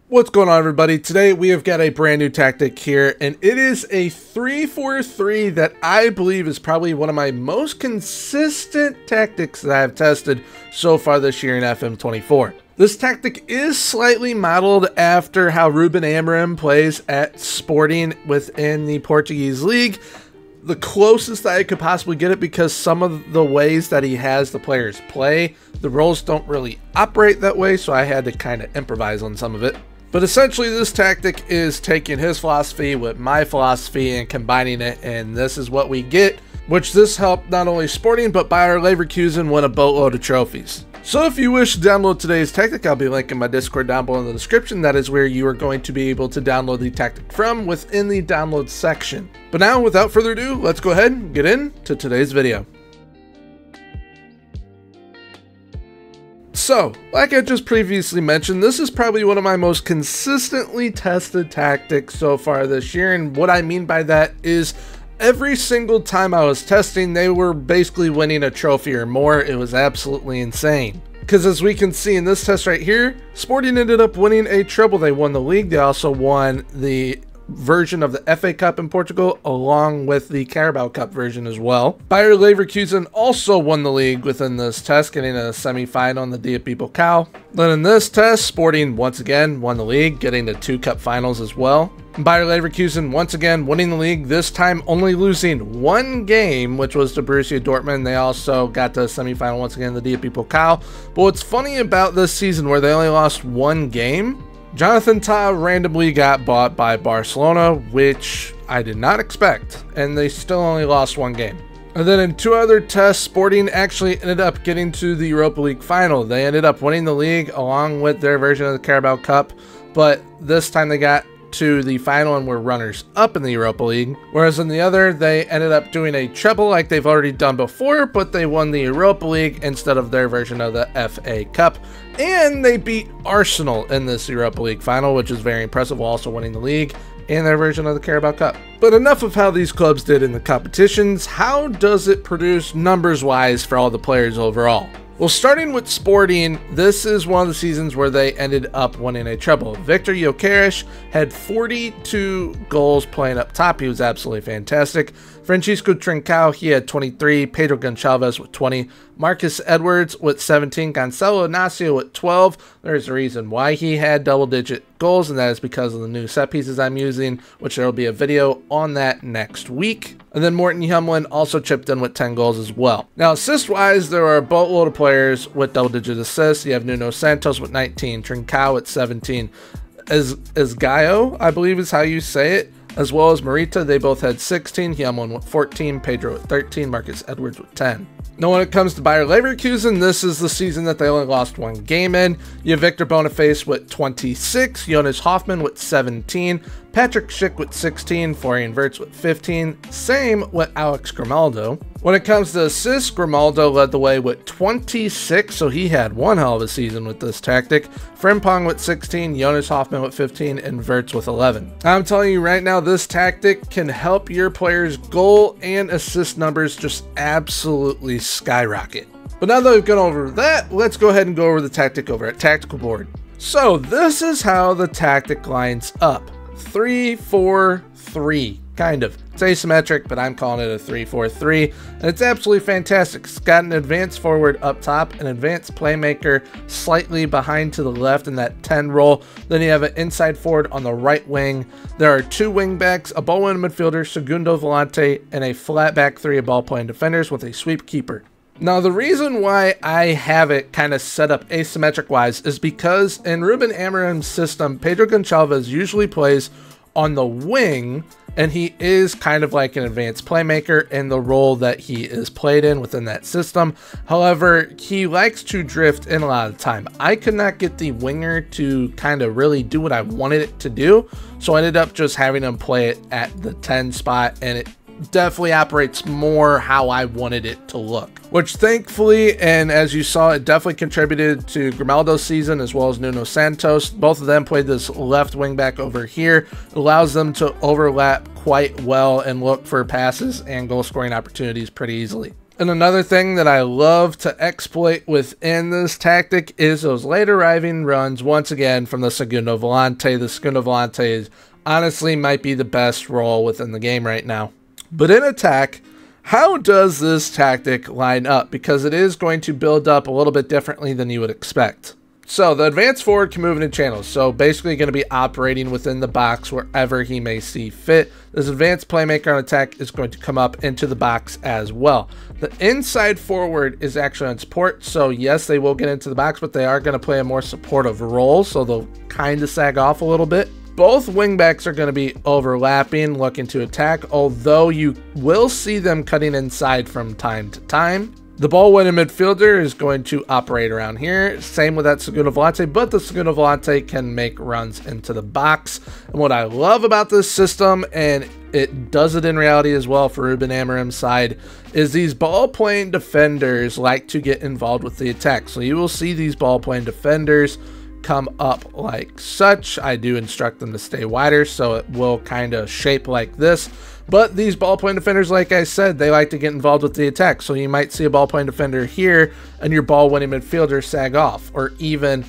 What's going on, everybody? Today we have got a brand new tactic here, and it is a 3-4-3 that I believe is probably one of my most consistent tactics that I've tested so far this year in FM24. This tactic is slightly modeled after how Ruben Amorim plays at Sporting within the Portuguese league. The closest that I could possibly get it, because some of the ways that he has the players play, the roles don't really operate that way, so I had to kind of improvise on some of it. But essentially, this tactic is taking his philosophy with my philosophy and combining it, and this is what we get, which this helped not only Sporting, but Bayer Leverkusen win a boatload of trophies. So if you wish to download today's tactic, I'll be linking my Discord down below in the description. That is where you are going to be able to download the tactic from within the download section. But now, without further ado, let's go ahead and get into today's video. So, like I just previously mentioned, this is probably one of my most consistently tested tactics so far this year, and what I mean by that is every single time I was testing, they were basically winning a trophy or more. It was absolutely insane. Because as we can see in this test right here, Sporting ended up winning a treble. They won the league. They also won the version of the FA Cup in Portugal, along with the Carabao Cup version as well. Bayer Leverkusen also won the league within this test, getting a semi-final on the DFB Pokal. Then in this test, Sporting once again won the league, getting to 2 cup finals as well. Bayer Leverkusen once again winning the league, this time only losing 1 game, which was to Borussia Dortmund. They also got to the semi-final once again in the DFB Pokal. But what's funny about this season, where they only lost 1 game, Jonathan Tah randomly got bought by Barcelona, which I did not expect, and they still only lost 1 game. And then in 2 other tests, Sporting actually ended up getting to the Europa League final. They ended up winning the league along with their version of the Carabao Cup, but this time they got to the final and were runners up in the Europa League, whereas in the other they ended up doing a treble like they've already done before, but they won the Europa League instead of their version of the FA Cup, and they beat Arsenal in this Europa League final, which is very impressive, while also winning the league and their version of the Carabao Cup. But enough of how these clubs did in the competitions. How does it produce numbers wise for all the players overall? Well, starting with Sporting, this is one of the seasons where they ended up winning a treble. Victor Gyökeres had 42 goals playing up top. He was absolutely fantastic. Francisco Trincao, he had 23. Pedro Gonçalves with 20. Marcus Edwards with 17. Gonçalo Inácio with 12. There's a reason why he had double-digit goals, and that is because of the new set pieces I'm using, which there will be a video on that next week. And then Morten Hjemlund also chipped in with 10 goals as well. Now, assist-wise, there are a boatload of players with double-digit assists. You have Nuno Santos with 19. Trincao with 17. Gaio, I believe is how you say it, as well as Marita, they both had 16, Hjemlund with 14, Pedro with 13, Marcus Edwards with 10. Now, when it comes to Bayer Leverkusen, this is the season that they only lost 1 game in. You have Victor Boniface with 26, Jonas Hoffmann with 17, Patrick Schick with 16, Florian Wirtz with 15, same with Alex Grimaldo. When it comes to assists, Grimaldo led the way with 26, so he had one hell of a season with this tactic. Frimpong with 16, Jonas Hoffmann with 15, and Wirtz with 11. I'm telling you right now, this tactic can help your players' goal and assist numbers just absolutely skyrocket. But now that we've gone over that, let's go ahead and go over the tactic over at Tactical Board. So this is how the tactic lines up. 3-4-3, kind of. It's asymmetric, but I'm calling it a 3-4-3, and it's absolutely fantastic. It's got an advanced forward up top, an advanced playmaker slightly behind to the left in that 10 role. Then you have an inside forward on the right wing. There are 2 wingbacks, a ball-winning midfielder, segundo volante, and a flat back 3 of ball-playing defenders with a sweep keeper. Now, the reason why I have it kind of set up asymmetric wise is because in Ruben Amorim's system, Pedro Gonçalves usually plays on the wing, and he is kind of like an advanced playmaker in the role that he is played in within that system. However, he likes to drift in a lot of the time. I could not get the winger to kind of really do what I wanted it to do, so I ended up just having him play it at the 10 spot, and it definitely operates more how I wanted it to look, which thankfully, and as you saw, it definitely contributed to Grimaldo's season as well as Nuno Santos. Both of them played this left wing back over here. It allows them to overlap quite well and look for passes and goal scoring opportunities pretty easily. And another thing that I love to exploit within this tactic is those late arriving runs, once again, from the Segundo Volante. The Segundo Volante is honestly might be the best role within the game right now. But in attack, how does this tactic line up? Because it is going to build up a little bit differently than you would expect. So the advanced forward can move into channels, so basically going to be operating within the box wherever he may see fit. This advanced playmaker on attack is going to come up into the box as well. The inside forward is actually on support, so yes, they will get into the box, but they are going to play a more supportive role, so they'll kind of sag off a little bit. Both wingbacks are going to be overlapping, looking to attack, although you will see them cutting inside from time to time. The ball-winning midfielder is going to operate around here. Same with that Segundo Volante, but the Segundo Volante can make runs into the box. And what I love about this system, and it does it in reality as well for Ruben Amorim's side, is these ball-playing defenders like to get involved with the attack. So you will see these ball-playing defenders come up like such. I do instruct them to stay wider, so it will kind of shape like this. But these ball-playing defenders, like I said, they like to get involved with the attack. So you might see a ball-playing defender here and your ball-winning midfielder sag off, or even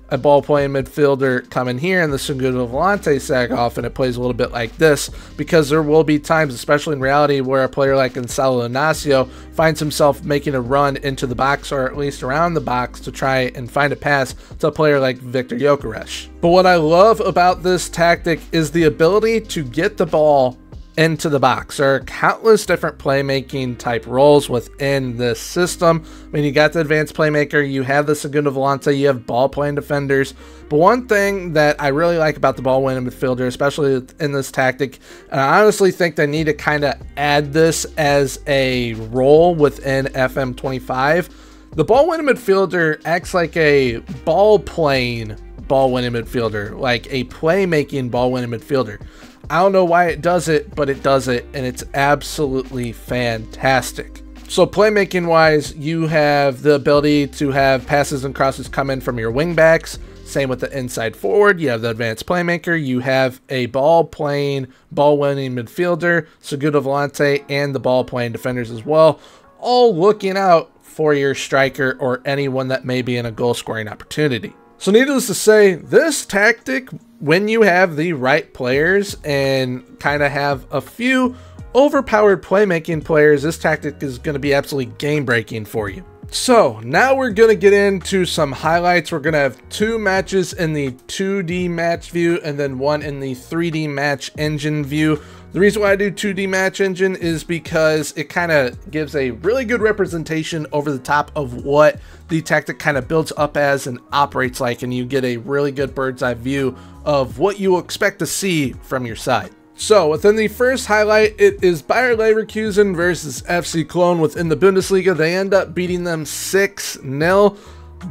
a ball-playing midfielder come in here and the Segundo Volante sag off, and it plays a little bit like this, because there will be times, especially in reality, where a player like Gonzalo Ignacio finds himself making a run into the box, or at least around the box, to try and find a pass to a player like Victor Gyökeres. But what I love about this tactic is the ability to get the ball into the box. There are countless different playmaking type roles within this system. I mean, you got the advanced playmaker, you have the Segundo Volante, you have ball playing defenders. But one thing that I really like about the ball winning midfielder, especially in this tactic, and I honestly think they need to kind of add this as a role within FM25. The ball winning midfielder acts like a ball playing ball winning midfielder, like a playmaking ball winning midfielder. I don't know why it does it, but it does it, and it's absolutely fantastic. So playmaking wise, you have the ability to have passes and crosses come in from your wingbacks. Same with the inside forward. You have the advanced playmaker. You have a ball-playing, ball-winning midfielder, Segundo Volante, and the ball-playing defenders as well, all looking out for your striker or anyone that may be in a goal-scoring opportunity. So needless to say, this tactic, when you have the right players and kind of have a few overpowered playmaking players, this tactic is going to be absolutely game-breaking for you. So now we're going to get into some highlights. We're going to have 2 matches in the 2D match view and then 1 in the 3D match engine view. The reason why I do 2D match engine is because it kind of gives a really good representation over the top of what the tactic kind of builds up as and operates like, and you get a really good bird's eye view of what you will expect to see from your side. So within the first highlight, it is Bayer Leverkusen versus FC Cologne within the Bundesliga. They end up beating them 6-0.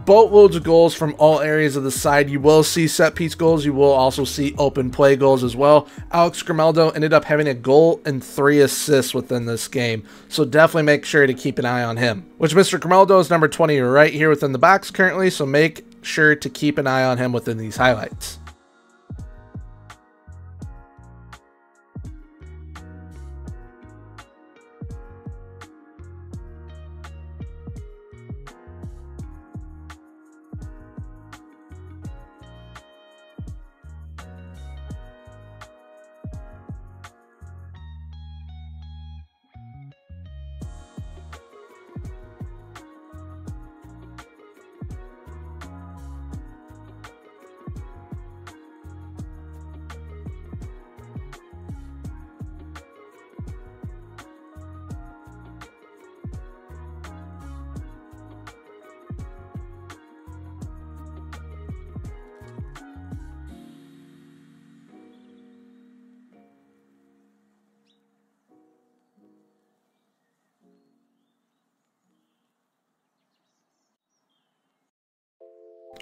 Boatloads of goals from all areas of the side. You will see set piece goals. You will also see open play goals as well. Alex Grimaldo ended up having a goal and 3 assists within this game, so definitely make sure to keep an eye on him. Which Mr. Grimaldo is number 20 right here within the box currently, so make sure to keep an eye on him within these highlights.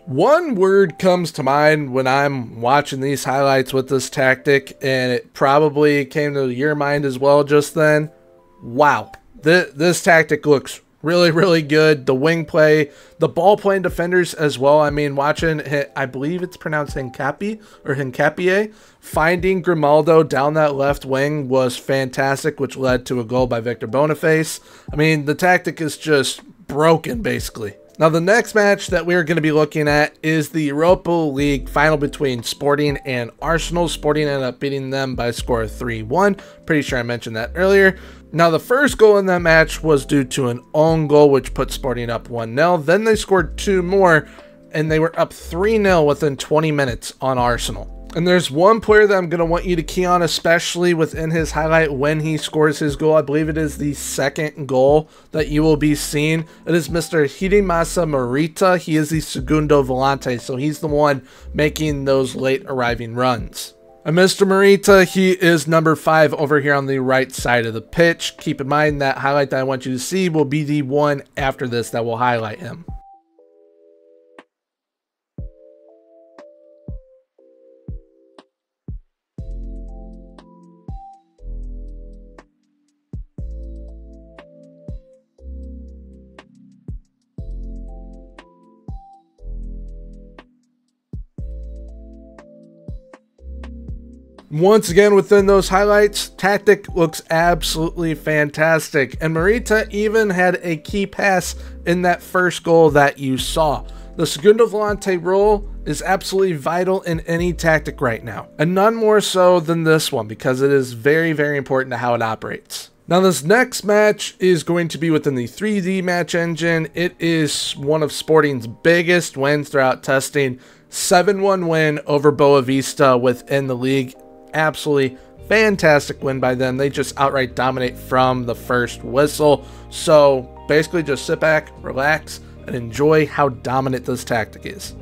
One word comes to mind when I'm watching these highlights with this tactic, and it probably came to your mind as well just then. Wow. This tactic looks really good. The wing play, the ball playing defenders as well. I mean, watching, I believe it's pronounced Hincapi or Hincapie, finding Grimaldo down that left wing was fantastic, which led to a goal by Victor Boniface. I mean, the tactic is just broken, basically. Now, the next match that we're going to be looking at is the Europa League final between Sporting and Arsenal. Sporting ended up beating them by a score of 3-1. Pretty sure I mentioned that earlier. Now, the first goal in that match was due to an own goal, which put Sporting up 1-0. Then they scored 2 more, and they were up 3-0 within 20 minutes on Arsenal. And there's one player that I'm going to want you to key on, especially within his highlight when he scores his goal. I believe it is the second goal that you will be seeing. It is Mr. Hidemasa Morita. He is the segundo volante, so he's the one making those late arriving runs. And Mr. Morita, he is number 5 over here on the right side of the pitch. Keep in mind that highlight that I want you to see will be the one after this that will highlight him. Once again, within those highlights, tactic looks absolutely fantastic. And Morita even had a key pass in that first goal that you saw. The segundo volante role is absolutely vital in any tactic right now. And none more so than this one, because it is very important to how it operates. Now, this next match is going to be within the 3D match engine. It is one of Sporting's biggest wins throughout testing. 7-1 win over Boa Vista within the league. Absolutely fantastic win by them. They just outright dominate from the first whistle. So basically just sit back, relax, and enjoy how dominant this tactic is.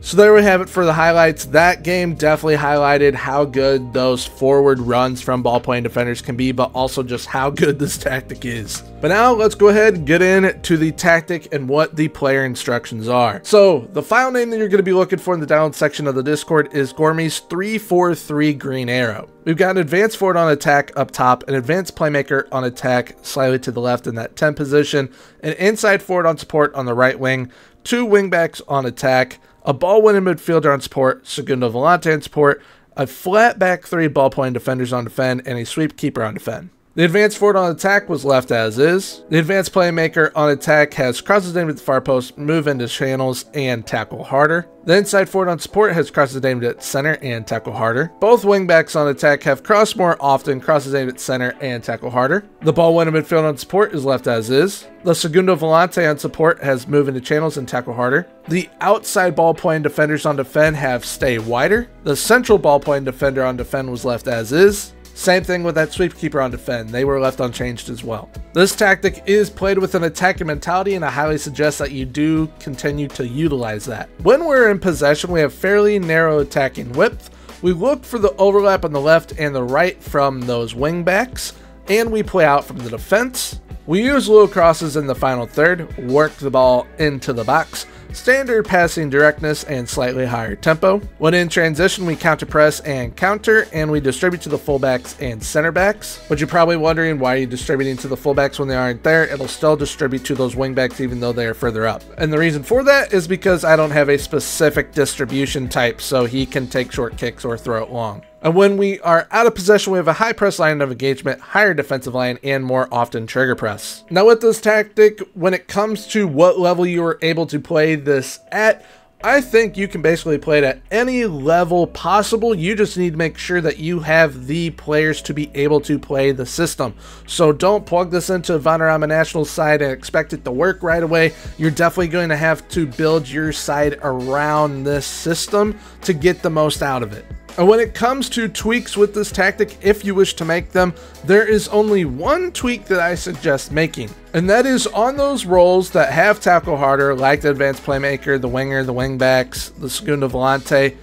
So there we have it for the highlights. That game definitely highlighted how good those forward runs from ball playing defenders can be, but also just how good this tactic is. But now let's go ahead and get into the tactic and what the player instructions are. So the file name that you're going to be looking for in the download section of the Discord is Gormy's 343 green arrow. We've got an advanced forward on attack up top, an advanced playmaker on attack slightly to the left in that 10 position, an inside forward on support on the right wing, 2 wingbacks on attack, a ball-winning midfielder on support, segundo volante on support, a flat back 3 ball-playing defenders on defend, and a sweep keeper on defend. The advanced forward on attack was left as is. The advanced playmaker on attack has crosses aimed at the far post, move into channels, and tackle harder. The inside forward on support has crosses aimed at center and tackle harder. Both wingbacks on attack have crossed more often, crosses aimed at center and tackle harder. The ball winning midfield on support is left as is. The segundo volante on support has move into channels and tackle harder. The outside ball playing defenders on defend have stay wider. The central ball playing defender on defend was left as is. Same thing with that sweep keeper on defend. They were left unchanged as well. This tactic is played with an attacking mentality, and I highly suggest that you do continue to utilize that. When we're in possession, we have fairly narrow attacking width. We look for the overlap on the left and the right from those wing backs, and we play out from the defense. We use low crosses in the final third, work the ball into the box, standard passing directness, and slightly higher tempo. When in transition, we counter press and counter, and we distribute to the fullbacks and center backs. But you're probably wondering, why are you distributing to the fullbacks when they aren't there? It'll still distribute to those wingbacks even though they are further up. And the reason for that is because I don't have a specific distribution type, so he can take short kicks or throw it long. And when we are out of possession, we have a high press line of engagement, higher defensive line, and more often trigger press. Now with this tactic, when it comes to what level you are able to play this at, I think you can basically play it at any level possible. You just need to make sure that you have the players to be able to play the system. So don't plug this into Vanarama National side and expect it to work right away. You're definitely going to have to build your side around this system to get the most out of it. And when it comes to tweaks with this tactic, if you wish to make them, there is only one tweak that I suggest making. And that is on those roles that have tackle harder, like the advanced playmaker, the winger, the wingbacks, the segunda volante,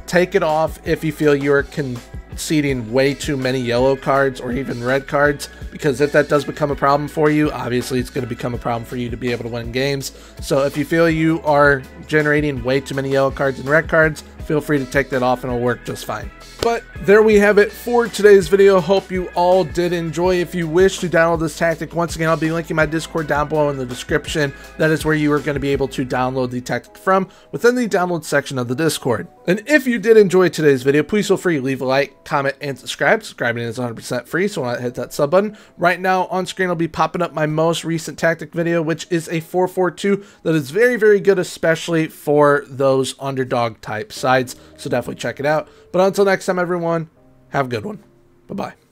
take it off if you feel you are conceding way too many yellow cards or even red cards, because if that does become a problem for you, obviously it's going to become a problem for you to be able to win games. So if you feel you are generating way too many yellow cards and red cards, feel free to take that off and it'll work just fine. But there we have it for today's video. Hope you all did enjoy. If you wish to download this tactic, once again, I'll be linking my Discord down below in the description. That is where you are going to be able to download the tactic from within the download section of the Discord. And if you did enjoy today's video, please feel free to leave a like, comment, and subscribe. Subscribing is 100% free, so why not hit that sub button. Right now on screen, I'll be popping up my most recent tactic video, which is a 4-4-2 that is very, very good, especially for those underdog type sides. So definitely check it out. But until next time, everyone, have a good one. Bye-bye.